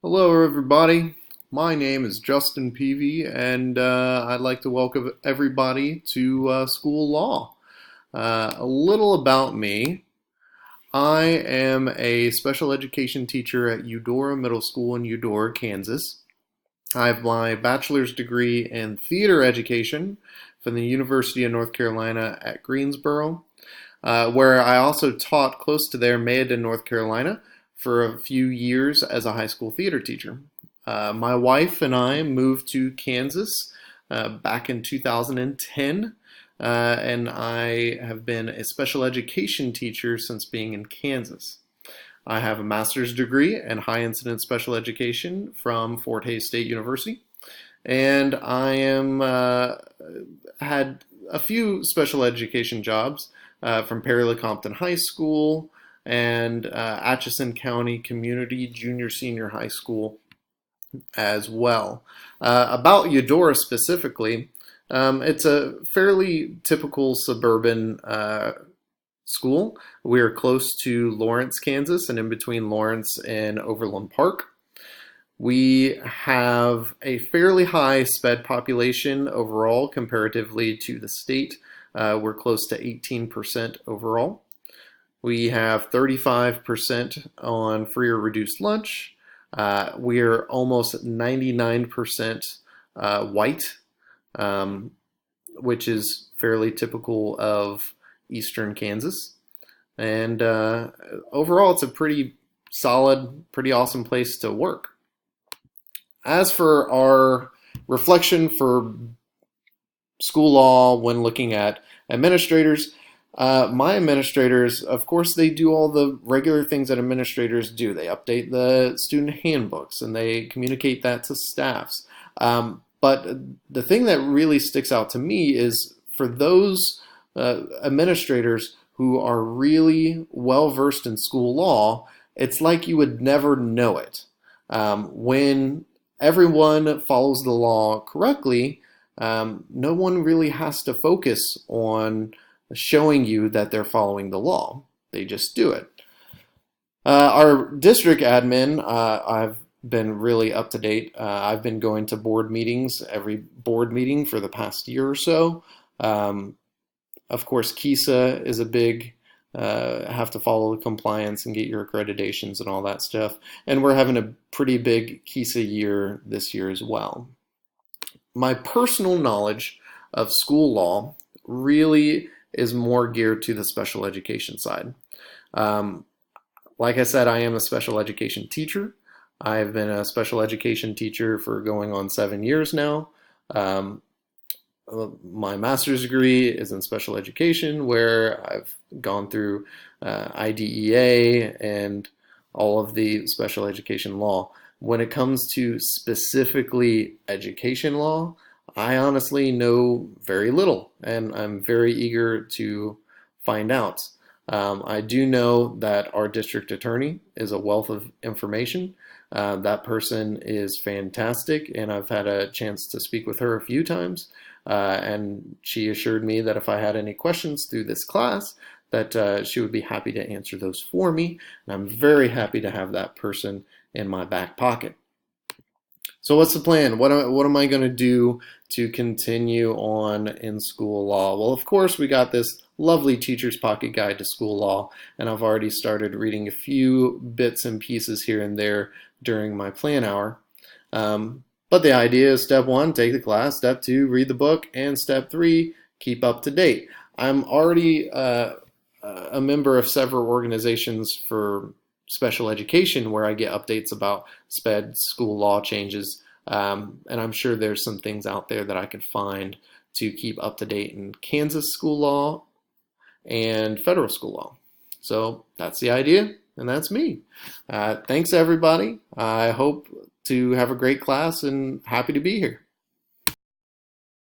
Hello, everybody. My name is Justin Peavy, and I'd like to welcome everybody to School Law. A little about me. I am a special education teacher at Eudora Middle School in Eudora, Kansas. I have my bachelor's degree in theater education from the University of North Carolina at Greensboro, where I also taught close to there, Mayodan, North Carolina, for a few years as a high school theater teacher. My wife and I moved to Kansas back in 2010, and I have been a special education teacher since being in Kansas. I have a master's degree in high incidence special education from Fort Hays State University, and I am had a few special education jobs from Perry Lecompton High School and Atchison County Community Junior Senior High School as well. About Eudora specifically, it's a fairly typical suburban school. We are close to Lawrence, Kansas, and in between Lawrence and Overland Park. We have a fairly high SPED population overall comparatively to the state. We're close to 18% overall. We have 35% on free or reduced lunch. We're almost 99% white, which is fairly typical of eastern Kansas. And overall, it's a pretty solid, pretty awesome place to work. As for our reflection for school law when looking at administrators, my administrators, of course, they do all the regular things that administrators do. They update the student handbooks and they communicate that to staffs. But the thing that really sticks out to me is for those administrators who are really well versed in school law, it's like you would never know it. When everyone follows the law correctly, no one really has to focus on showing you that they're following the law. They just do it. Our district admin, I've been really up to date. I've been going to board meetings, every board meeting for the past year or so. Of course, KISA is a big, have to follow the compliance and get your accreditations and all that stuff. And we're having a pretty big KISA year this year as well. My personal knowledge of school law really is more geared to the special education side. Like I said, I am a special education teacher. I've been a special education teacher for going on 7 years now. My master's degree is in special education, where I've gone through IDEA and all of the special education law. When it comes to specifically education law, I honestly know very little, and I'm very eager to find out. I do know that our district attorney is a wealth of information. That person is fantastic, and I've had a chance to speak with her a few times, and she assured me that if I had any questions through this class, that she would be happy to answer those for me, and I'm very happy to have that person in my back pocket. So what's the plan? What am I going to do to continue on in school law? Well, of course, we got this lovely Teacher's Pocket Guide to School Law, and I've already started reading a few bits and pieces here and there during my plan hour. But the idea is step 1, take the class, step 2, read the book, and step 3, keep up to date. I'm already a member of several organizations for special education where I get updates about SPED school law changes, and I'm sure there's some things out there that I could find to keep up to date in Kansas school law and federal school law. So that's the idea, and that's me. Thanks everybody. I hope to have a great class and happy to be here.